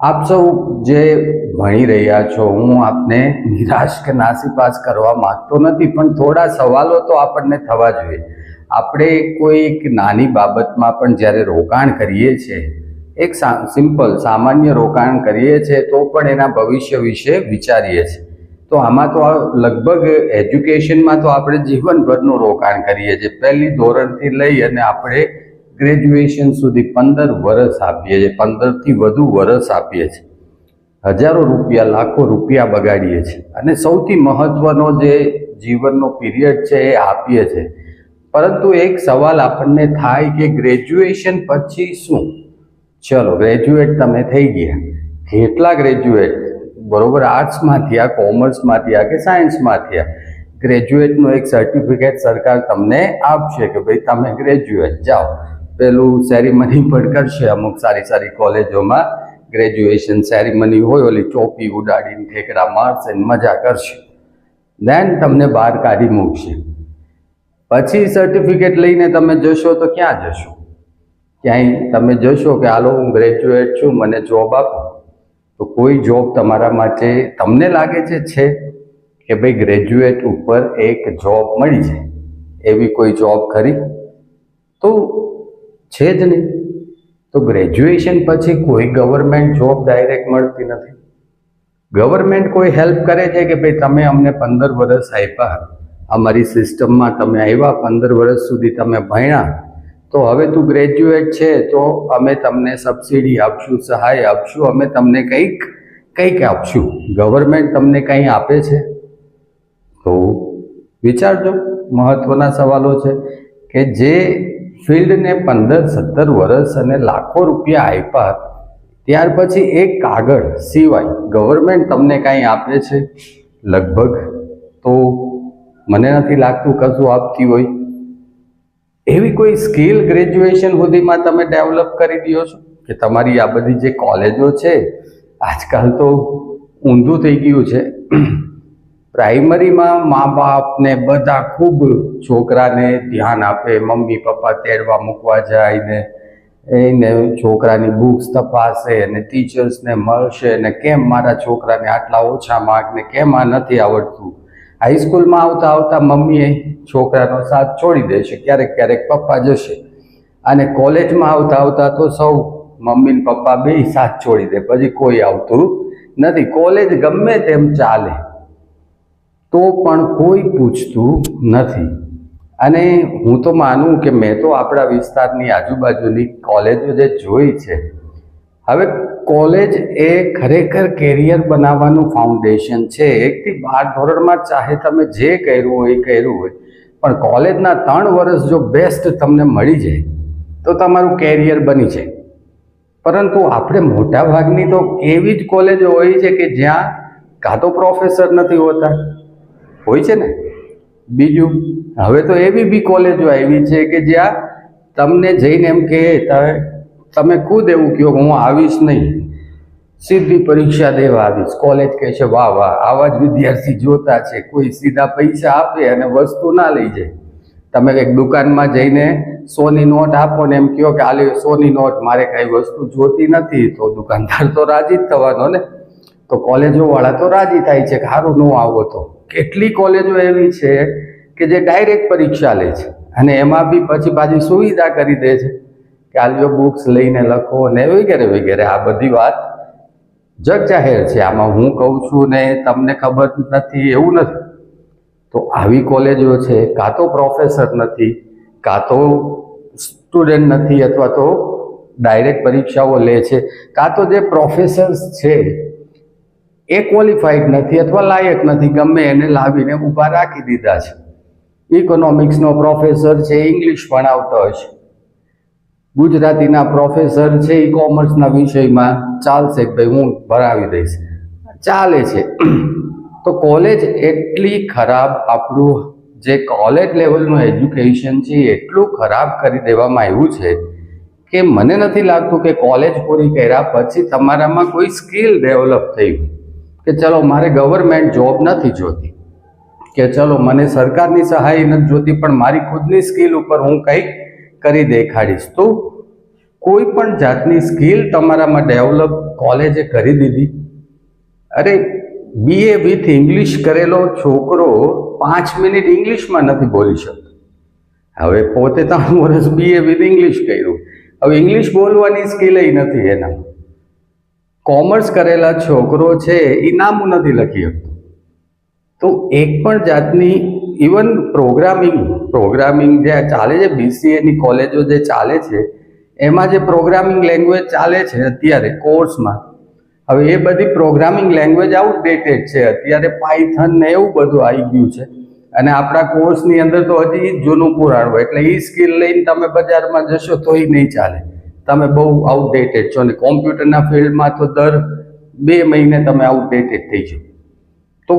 આપ સૌ જે ભણી રહ્યા છો, હું આપને નિરાશ કે નાસીપાસ કરવા માંગતો નથી, પણ થોડા સવાલો તો આપણને થવા જોઈએ. આપણે કોઈ એક નાની બાબતમાં પણ જ્યારે રોકાણ કરીએ છીએ, એક સિમ્પલ સામાન્ય રોકાણ કરીએ છીએ, તો પણ એના ભવિષ્ય વિશે વિચારીએ છીએ. તો આમાં તો લગભગ એજ્યુકેશનમાં તો આપણે જીવનભરનું રોકાણ કરીએ છીએ. પહેલી ધોરણથી લઈ અને આપણે ગ્રેજ્યુએશન સુધી 15 વર્ષ આપીએ છીએ, 15થી વધુ વર્ષ આપીએ છીએ. હજારો રૂપિયા, લાખો રૂપિયા બગાડીએ છીએ અને સૌથી મહત્વનો જે જીવનનો પીરિયડ છે એ આપીએ છીએ. પરંતુ એક સવાલ આપણને થાય કે ગ્રેજ્યુએશન પછી શું? ચલો, ગ્રેજ્યુએટ તમે થઈ ગયા. કેટલા ગ્રેજ્યુએટ? બરોબર, આર્ટ્સમાં થયા, કોમર્સમાં થયા કે સાયન્સમાં થયા. ગ્રેજ્યુએટનું એક સર્ટિફિકેટ સરકાર તમને આપશે કે ભાઈ તમે ગ્રેજ્યુએટ જાઓ. પેલું સેરેમની પણ કરશે અમુક સારી સારી કોલેજોમાં. ગ્રેજ્યુએશન સેરેમની હોય, ઓલી ચોપી ઉડાડીને ઠેકડા મારશે ને મજા કરશે. દેન તમને બહાર કાઢી મૂકશે. પછી સર્ટિફિકેટ લઈને તમે જશો તો ક્યાં જશો? ક્યાંય તમે જશો કે હાલો હું ગ્રેજ્યુએટ છું, મને જોબ આપો, તો કોઈ જોબ તમારા માટે તમને લાગે છે કે ભાઈ ગ્રેજ્યુએટ ઉપર એક જોબ મળી જાય એવી કોઈ જોબ ખરી? તો છે જ નહીં. તો ગ્રેજ્યુએશન પછી કોઈ ગવર્મેન્ટ જોબ ડાયરેક્ટ મળતી નથી. ગવર્મેન્ટ કોઈ હેલ્પ કરે છે કે ભાઈ તમે અમને 15 વર્ષ આપ્યા, અમારી સિસ્ટમમાં તમે આવ્યા, 15 વર્ષ સુધી તમે ભણ્યા, તો હવે તું ગ્રેજ્યુએટ છે તો અમે તમને સબસિડી આપશું, સહાય આપશું, અમે તમને કંઈક આપશું. ગવર્મેન્ટ તમને કંઈ આપે છે? તો વિચારજો. મહત્વના સવાલો છે કે જે ફિલ્ડને 15-17 વર્ષ અને લાખો રૂપિયા આપ્યા, ત્યાર પછી એક કાગળ સિવાય ગવર્મેન્ટ તમને કાંઈ આપે છે? લગભગ તો મને નથી લાગતું કશું આપતી હોય. એવી કોઈ સ્કિલ ગ્રેજ્યુએશન સુધીમાં તમે ડેવલપ કરી દો છો કે તમારી આ બધી જે કોલેજો છે, આજકાલ તો ઊંધું થઈ ગયું છે. પ્રાઇમરીમાં મા બાપ ને બધા ખૂબ છોકરાને ધ્યાન આપે, મમ્મી પપ્પા તેડવા મૂકવા જાય ને એને છોકરાની બુક્સ તપાસે અને ટીચર્સને મળશે ને કેમ મારા છોકરાને આટલા ઓછા માર્ક ને કેમ આ નથી આવડતું. હાઈસ્કૂલમાં આવતા આવતા મમ્મીએ છોકરાનો સાથ છોડી દેશે, ક્યારેક ક્યારેક પપ્પા જશે. અને કોલેજમાં આવતા આવતા તો સૌ મમ્મી ને પપ્પા બે સાથ છોડી દે, પછી કોઈ આવતું નથી. કોલેજ ગમે તેમ ચાલે તો પણ કોઈ પૂછતું નથી. અને હું તો માનું કે મેં તો આપણા વિસ્તારની આજુબાજુની કોલેજો જે જોઈ છે, હવે કોલેજ એ ખરેખર કેરિયર બનાવવાનું ફાઉન્ડેશન છે. 1 થી 12 ધોરણમાં ચાહે તમે જે કર્યું હોય એ કર્યું હોય, પણ કોલેજના 3 વર્ષ જો બેસ્ટ તમને મળી જાય તો તમારું કેરિયર બની જાય. પરંતુ આપણે મોટાભાગની તો એવી જ કોલેજો હોય છે કે જ્યાં કાં તો પ્રોફેસર નથી હોતા, હોય છે ને. બીજું, હવે તો એવી બી કોલેજો આવી છે કે જ્યાં તમને જઈને એમ કે તમે ખુદ એવું કહો હું આવીશ નહીં, સીધી પરીક્ષા દેવા આવીશ. કોલેજ કહે છે વાહ વાહ, આવા જ વિદ્યાર્થી જોતા છે. કોઈ સીધા પૈસા આપે અને વસ્તુ ના લઈ જાય. તમે કંઈક દુકાનમાં જઈને 100ની નોટ આપો ને એમ કહો કે આલે 100ની નોટ, મારે કાંઈ વસ્તુ જોતી નથી, તો દુકાનદાર તો રાજી જ થવાનો ને. તો કોલેજો વાળા તો રાજી થાય છે કે સારું ન આવો તો. કેટલી કોલેજો એવી છે કે જે ડાયરેક્ટ પરીક્ષા લે છે અને એમાં બી પછી પાછી સુવિધા કરી દે છે કે આલ્યો બુક્સ લઈને લખો ને વગેરે વગેરે. આ બધી વાત જગ જાહેર છે. આમાં હું કહું છું ને તમને ખબર નથી એવું નથી. તો આવી કોલેજો છે, કાં તો પ્રોફેસર નથી, કાં તો સ્ટુડન્ટ નથી, અથવા તો ડાયરેક્ટ પરીક્ષાઓ લે છે, કાં તો જે પ્રોફેસર્સ છે એ ક્વોલિફાઈડ નથી અથવા લાયક નથી, ગમે એને લાવીને ઊભા રાખી દીધા છે. ઇકોનોમિક્સનો પ્રોફેસર છે, ઇંગ્લિશ ભણાવતો હશે. ગુજરાતીના પ્રોફેસર છે, એ કોમર્સના વિષયમાં ચાલશે કે ભાઈ હું ભણાવી દઈશ, ચાલે છે. તો કોલેજ એટલી ખરાબ, આપણું જે કોલેજ લેવલનું એજ્યુકેશન છે એટલું ખરાબ કરી દેવામાં આવ્યું છે કે મને નથી લાગતું કે કોલેજ પૂરી કર્યા પછી તમારામાં કોઈ સ્કિલ ડેવલપ થઈ કે ચલો મારે ગવર્મેન્ટ જોબ નથી જોતી, કે ચલો મને સરકારની સહાય નથી જોતી, પણ મારી ખુદની સ્કિલ ઉપર હું કંઈક કરી દેખાડીશ. તો કોઈ પણ જાતની સ્કિલ તમારામાં ડેવલપ કોલેજે કરી દીધી? અરે BA વિથ ઇંગ્લિશ કરેલો છોકરો 5 મિનિટ ઇંગ્લિશમાં નથી બોલી શકતો. હવે પોતે 3 વર્ષ BA વિથ ઇંગ્લિશ કર્યું, હવે ઇંગ્લિશ બોલવાની સ્કિલ નથી એના. કોમર્સ કરેલા છોકરો છે એ નામું નથી લખી શકતો. તો એક પણ જાતની ઇવન પ્રોગ્રામિંગ જે ચાલે છે, BCAની કોલેજો જે ચાલે છે એમાં જે પ્રોગ્રામિંગ લેંગ્વેજ ચાલે છે અત્યારે કોર્સમાં, હવે એ બધી પ્રોગ્રામિંગ લેંગ્વેજ આઉટડેટેડ છે. અત્યારે પાયથન ને એવું બધું આવી ગયું છે અને આપણા કોર્સની અંદર તો હજી જૂનું પુરાણ હોય, એટલે એ સ્કિલ લઈને તમે બજારમાં જશો તો એ નહીં ચાલે, તમે બહુ આઉટડેટેડ છો. અને કોમ્પ્યુટરના ફિલ્ડમાં તો દર 2 મહિને તમે આઉટડેટેડ થઈ જાઓ. તો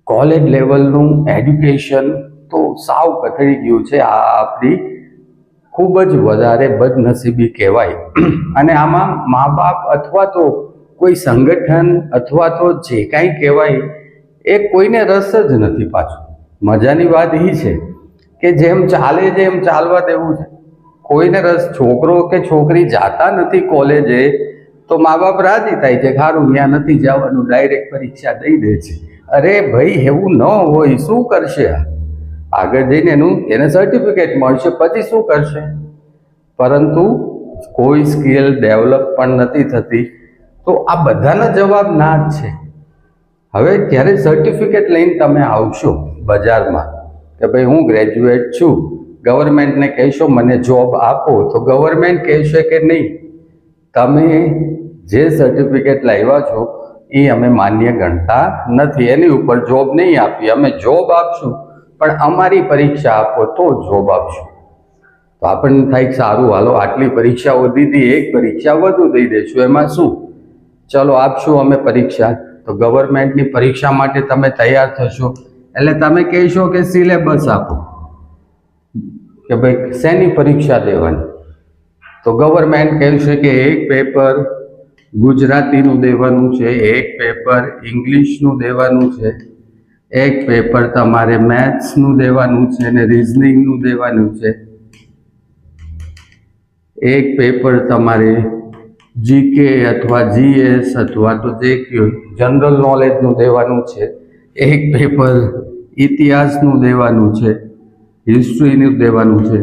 કોલેજ લેવલનું એડ્યુકેશન તો સાવ કથળી ગયું છે. આ આપણી ખૂબ જ વધારે બદનસીબી કહેવાય. અને આમાં મા બાપ અથવા તો કોઈ સંગઠન અથવા તો જે કાંઈ કહેવાય એ કોઈને રસ જ નથી. પાછું મજાની વાત એ છે કે જેમ ચાલે છે એમ ચાલવા દેવું છે. કોઈને રસ, છોકરો કે છોકરી જાતા નથી કોલેજે તો મા બાપ રાજી થાય છે, ખારું ત્યાં નથી જવાનું, ડાયરેક્ટ પરીક્ષા દઈ દે છે. અરે ભાઈ, એવું ન હોય. શું કરશે? આગળ જઈને એને સર્ટિફિકેટ મળશે, પછી શું કરશે? પરંતુ કોઈ સ્કિલ ડેવલપ પણ નથી થતી. તો આ બધાના જવાબ ના જ છે. હવે જ્યારે સર્ટિફિકેટ લઈને તમે આવશો બજારમાં કે ભાઈ હું ગ્રેજ્યુએટ છું, ગવર્મેન્ટને કહેશો મને જોબ આપો, તો ગવર્મેન્ટ કહેશે કે નહીં, તમે જે સર્ટિફિકેટ લાવ્યા છો એ અમે માન્ય ગણતા નથી, એની ઉપર જોબ નહીં આપી. અમે જોબ આપશું પણ અમારી પરીક્ષા આપો તો જોબ આપશું. તો આપણને થાય સારું, હાલો આટલી પરીક્ષાઓ દીધી, એક પરીક્ષા વધુ દઈ દઈશું, એમાં શું, ચલો આપશું અમે પરીક્ષા. તો ગવર્મેન્ટની પરીક્ષા માટે તમે તૈયાર થશો એટલે તમે કહેશો કે સિલેબસ આપો, કે ભાઈ શેની પરીક્ષા દેવાની? તો ગવર્મેન્ટ કહેશે કે એક પેપર ગુજરાતીનું દેવાનું છે, એક પેપર ઇંગ્લિશનું દેવાનું છે, એક પેપર તમારે મેથ્સનું દેવાનું છે અને રિઝનિંગનું દેવાનું છે, એક પેપર તમારે GK અથવા GS અથવા તો જે જનરલ નોલેજનું દેવાનું છે, એક પેપર ઇતિહાસનું દેવાનું છે, હિસ્ટ્રીનું દેવાનું છે,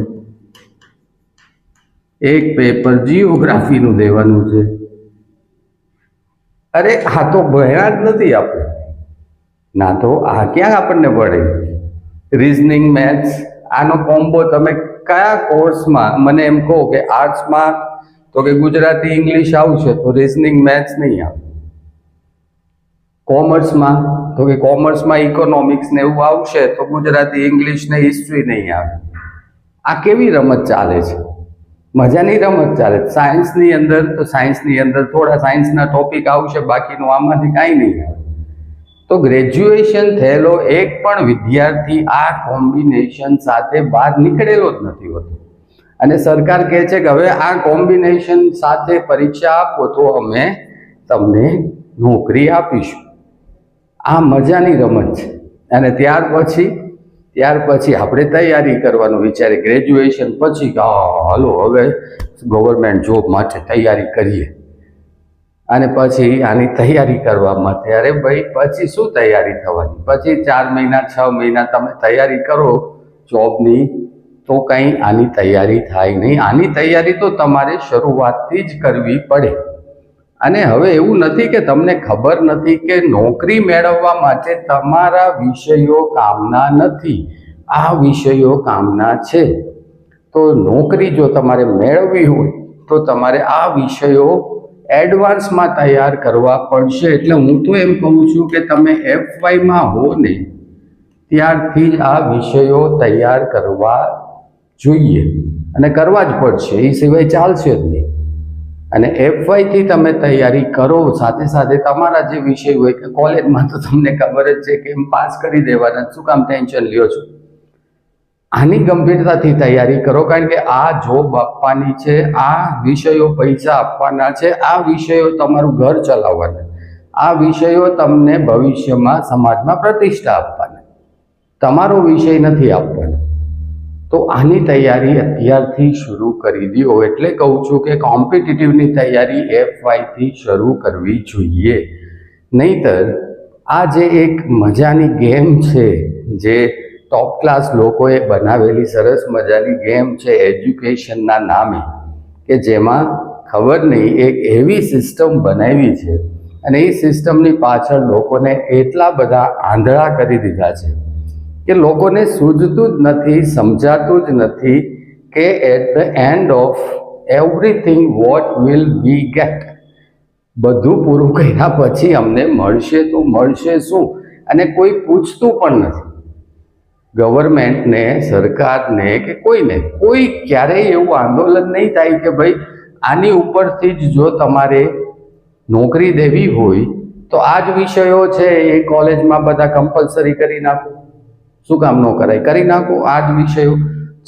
એક પેપર જીઓગ્રાફીનું દેવાનું છે. અરે આ તો ભણ્યા જ નથી આપણે, ના તો આ ક્યાં આપણને પડે? રિઝનિંગ, મેથ્સ, આનો કોમ્બો તમે કયા કોર્સમાં? મને એમ કહો કે આર્ટ્સમાં તો કે ગુજરાતી ઇંગ્લિશ આવશે તો રિઝનિંગ મેથ્સ નહીં આવે. કોમર્સમાં તો કે કોમર્સમાં ઇકોનોમિક્સ ને એવું આવશે તો ગુજરાતી ઇંગ્લિશ ને હિસ્ટ્રી નહીં આવે. આ કેવી રમત ચાલે છે? મજાની રમત ચાલે. સાયન્સની અંદર તો સાયન્સની અંદર થોડા સાયન્સના ટોપિક આવશે, બાકીનું આમાંથી કાંઈ નહીં આવે. તો ગ્રેજ્યુએશન થયેલો એક પણ વિદ્યાર્થી આ કોમ્બિનેશન સાથે બહાર નીકળેલો જ નથી હોતો. અને સરકાર કહે છે કે હવે આ કોમ્બિનેશન સાથે પરીક્ષા આપો તો અમે તમને નોકરી આપીશું. આ મજાની રમત છે. અને ત્યાર પછી આપણે તૈયારી કરવાનું વિચારે ગ્રેજ્યુએશન પછી કે હાલો હવે ગવર્મેન્ટ જોબ માટે તૈયારી કરીએ. અને પછી આની તૈયારી કરવા માટે, અરે ભાઈ પછી શું તૈયારી થવાની? પછી 4 મહિના 6 મહિના તમે તૈયારી કરો જોબની તો કંઈ આની તૈયારી થાય નહીં. આની તૈયારી તો તમારે શરૂઆતથી જ કરવી પડે. અને હવે એવું નથી કે તમને ખબર નથી કે નોકરી મેળવવા માટે તમારા વિષયો કામના નથી, આ વિષયો કામના છે. તો નોકરી જો તમારે મેળવવી હોય તો તમારે આ વિષયો એડવાન્સમાં તૈયાર કરવા પડશે. એટલે હું તો એમ કહું છું કે તમે FYમાં હો ને ત્યારથી જ આ વિષયો તૈયાર કરવા જોઈએ અને કરવા જ પડશે, એ સિવાય ચાલશે જ નહીં. અને FYથી તમે તૈયારી કરો, સાથે સાથે તમારા જે વિષય હોય કે કોલેજમાં તો તમને ખબર જ છે કે એમ પાસ કરી દેવાના, શું કામ ટેન્શન લ્યો છો? આની ગંભીરતાથી તૈયારી કરો, કારણ કે આ જોબ આપવાની છે, આ વિષયો પૈસા આપવાના છે, આ વિષયો તમારું ઘર ચલાવવાના, આ વિષયો તમને ભવિષ્યમાં સમાજમાં પ્રતિષ્ઠા આપવાના, તમારો વિષય નથી આપવાનો. તો તો આની તૈયારી અત્યારથી શરૂ કરી દો. એટલે કહું છું કે કોમ્પિટિટિવની તૈયારી FYથી શરૂ કરવી જોઈએ. નહીંતર આ જે એક મજાની ગેમ છે, જે ટોપ ક્લાસ લોકોએ બનાવેલી સરસ મજાની ગેમ છે એજ્યુકેશનના નામે, કે જેમાં ખબર નહીં એક એવી સિસ્ટમ બનાવી છે અને એ સિસ્ટમની પાછળ લોકોને એટલા બધા આંધળા કરી દીધા છે કે લોકોને સૂઝતું જ નથી, સમજાતું જ નથી કે at the end of everything what will we get. બધું પૂરું કર્યા પછી અમને મળશે તો મળશે શું? અને કોઈ પૂછતું પણ નથી. ગવર્મેન્ટને, સરકારને કે કોઈને કોઈ ક્યારેય એવું આંદોલન નહીં થાય કે ભાઈ આની ઉપરથી જ જો તમારે નોકરી દેવી હોય તો આ જ વિષયો છે એ કોલેજમાં બધા કમ્પલસરી કરી નાખો. શું કામ ન કરાય? કરી નાખો. આ જ વિષયો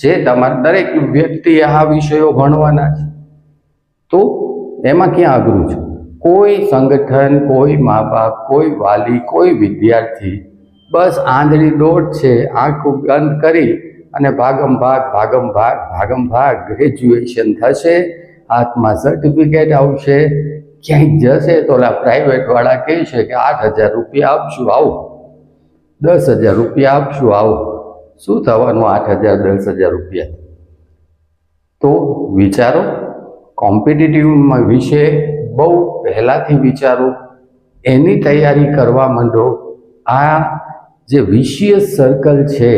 જે તમારે દરેક વ્યક્તિએ આ વિષયો ભણવાના છે. તો એમાં ક્યાં અઘરું છે? કોઈ સંગઠન, કોઈ મા બાપ, કોઈ વાલી, કોઈ વિદ્યાર્થી બસ આંધળી દોડ છે, આંખો બંધ કરી અને ભાગમ ભાગ ગ્રેજ્યુએશન થશે, હાથમાં સર્ટિફિકેટ આવશે, ક્યાંક જશે તો ઓલા પ્રાઇવેટવાળા કહે છે કે 8,000 રૂપિયા આપશું આવો, 10,000 રૂપિયા આપશું આવો. શું થવાનું 8,000 10,000 રૂપિયા? તો વિચારો, કોમ્પિટિટિવ વિશે બહુ પહેલાંથી વિચારો, એની તૈયારી કરવા માંડો. આ જે વિશિયસ સર્કલ છે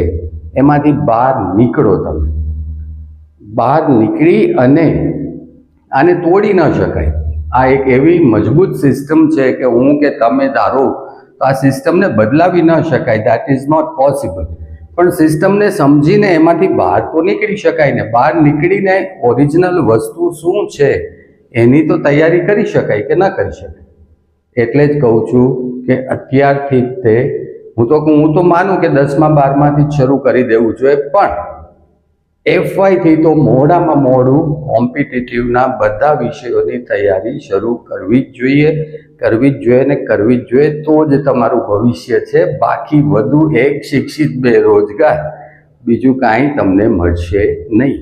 એમાંથી બહાર નીકળો. તમે બહાર નીકળી અને આને તોડી ન શકાય. આ એક એવી મજબૂત સિસ્ટમ છે કે હું કે તમે ધારો તો આ સિસ્ટમને બદલાવી ન શકાય. That is not possible. પણ સિસ્ટમને સમજીને એમાંથી બહાર તો નીકળી શકાય ને. બહાર નીકળીને ઓરિજિનલ વસ્તુ શું છે એની તો તૈયારી કરી શકાય કે ન કરી શકાય. એટલે જ કહું છું કે અત્યારથી જ તે હું તો માનું કે 10મા 12માંથી જ શરૂ કરી દેવું જોઈએ, પણ FYથી તો મોડામાં મોડું કોમ્પિટિટિવના બધા વિષયોની તૈયારી શરૂ કરવી જ જોઈએ ને કરવી જ જોઈએ. તો જ તમારું ભવિષ્ય છે. બાકી વધુ એક શિક્ષિત બેરોજગાર, બીજું કાંઈ તમને મળશે નહીં.